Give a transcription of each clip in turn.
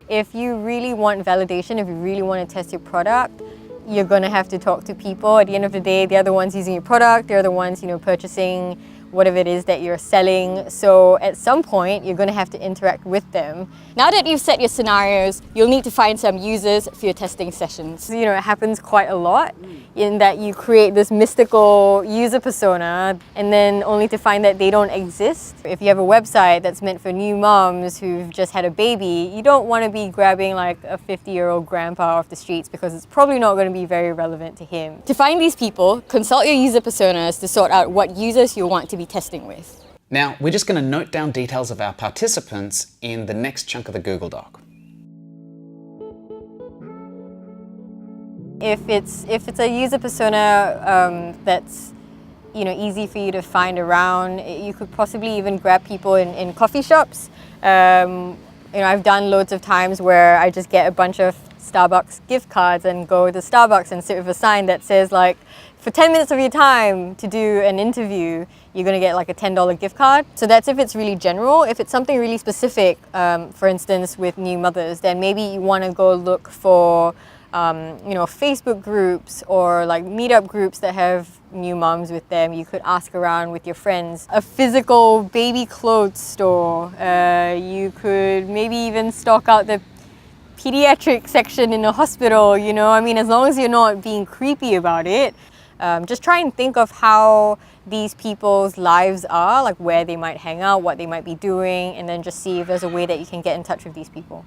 If you really want validation, if you really want to test your product, you're going to have to talk to people. At the end of the day, they're the ones using your product, they're the ones, purchasing whatever it is that you're selling. So at some point, you're going to have to interact with them. Now that you've set your scenarios, you'll need to find some users for your testing sessions. It happens quite a lot in that you create this mystical user persona and then only to find that they don't exist. If you have a website that's meant for new moms who've just had a baby, you don't want to be grabbing like a 50-year-old grandpa off the streets because it's probably not going to be very relevant to him. To find these people, consult your user personas to sort out what users you'll want to be testing with. Now, we're just going to note down details of our participants in the next chunk of the Google Doc. If it's a user persona that's easy for you to find around, you could possibly even grab people in coffee shops. I've done loads of times where I just get a bunch of Starbucks gift cards and go to Starbucks and sit with a sign that says like, for 10 minutes of your time to do an interview, you're going to get like a $10 gift card. So that's if it's really general. If it's something really specific, for instance, with new mothers, then maybe you want to go look for Facebook groups or like meetup groups that have new moms with them. You could ask around with your friends. A physical baby clothes store. You could maybe even stock out the pediatric section in a hospital, as long as you're not being creepy about it. Just try and think of how these people's lives are, like where they might hang out, what they might be doing, and then just see if there's a way that you can get in touch with these people.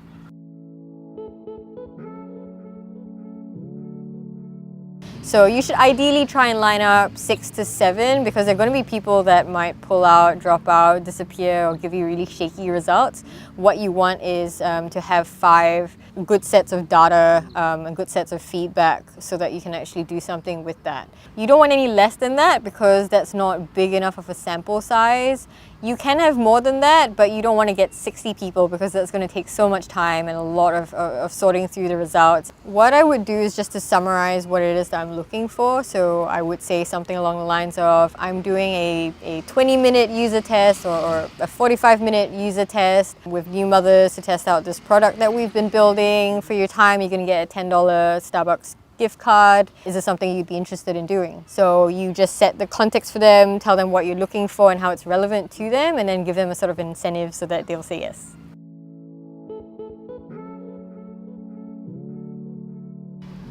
So you should ideally try and line up 6 to 7 because there are going to be people that might pull out, drop out, disappear, or give you really shaky results. What you want is to have 5 good sets of data and good sets of feedback so that you can actually do something with that. You don't want any less than that because that's not big enough of a sample size. You can have more than that, but you don't want to get 60 people because that's going to take so much time and a lot of sorting through the results. What I would do is just to summarize what it is that I'm looking for. So I would say something along the lines of, I'm doing a 20-minute user test or a 45-minute user test with new mothers to test out this product that we've been building. For your time, you're going to get a $10 Starbucks gift card. Is this something you'd be interested in doing? So you just set the context for them, tell them what you're looking for and how it's relevant to them, and then give them a sort of incentive so that they'll say yes.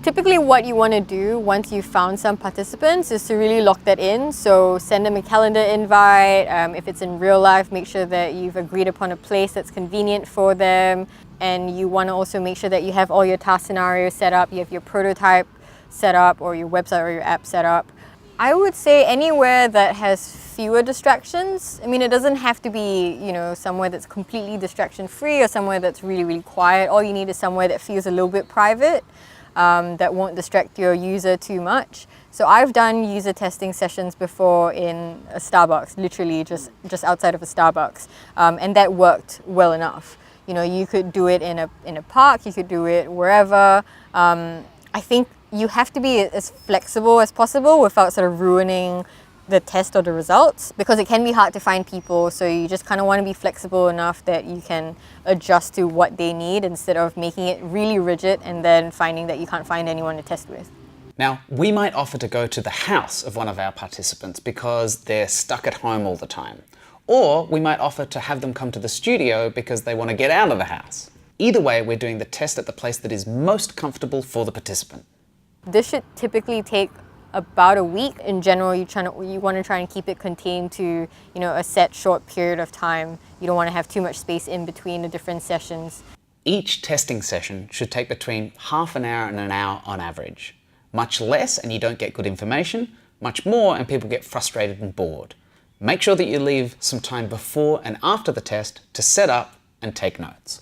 Typically what you want to do once you've found some participants is to really lock that in. So send them a calendar invite. If it's in real life, make sure that you've agreed upon a place that's convenient for them. And you want to also make sure that you have all your task scenarios set up, you have your prototype set up or your website or your app set up. I would say anywhere that has fewer distractions. It doesn't have to be, somewhere that's completely distraction free or somewhere that's really, really quiet. All you need is somewhere that feels a little bit private, that won't distract your user too much. So I've done user testing sessions before in a Starbucks, literally just outside of a Starbucks, and that worked well enough. You could do it in a park, you could do it wherever. I think you have to be as flexible as possible without sort of ruining the test or the results because it can be hard to find people. So you just kind of want to be flexible enough that you can adjust to what they need instead of making it really rigid and then finding that you can't find anyone to test with. Now, we might offer to go to the house of one of our participants because they're stuck at home all the time. Or we might offer to have them come to the studio because they want to get out of the house. Either way, we're doing the test at the place that is most comfortable for the participant. This should typically take about a week. In general, you want to try and keep it contained to a set short period of time. You don't want to have too much space in between the different sessions. Each testing session should take between half an hour and an hour on average. Much less and you don't get good information, much more and people get frustrated and bored. Make sure that you leave some time before and after the test to set up and take notes.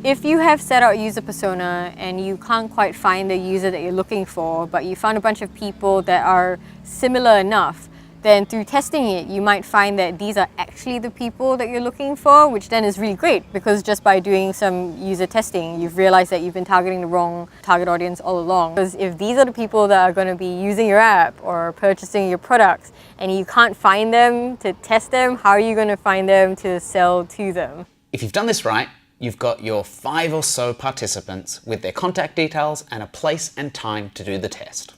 If you have set out user persona and you can't quite find the user that you're looking for, but you found a bunch of people that are similar enough, then through testing it, you might find that these are actually the people that you're looking for, which then is really great because just by doing some user testing, you've realized that you've been targeting the wrong target audience all along. Because if these are the people that are going to be using your app or purchasing your products and you can't find them to test them, how are you going to find them to sell to them? If you've done this right, you've got your 5 or so participants with their contact details and a place and time to do the test.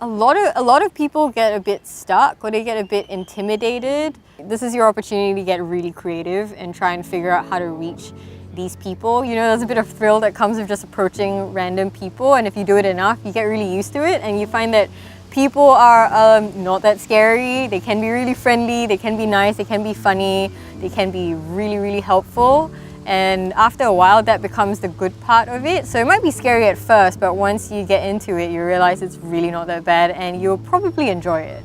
A lot of people get a bit stuck or they get a bit intimidated. This is your opportunity to get really creative and try and figure out how to reach these people. You know, there's a bit of thrill that comes with just approaching random people, and if you do it enough, you get really used to it and you find that people are not that scary. They can be really friendly, they can be nice, they can be funny, they can be really, really helpful. And after a while, that becomes the good part of it. So it might be scary at first, but once you get into it, you realize it's really not that bad and you'll probably enjoy it.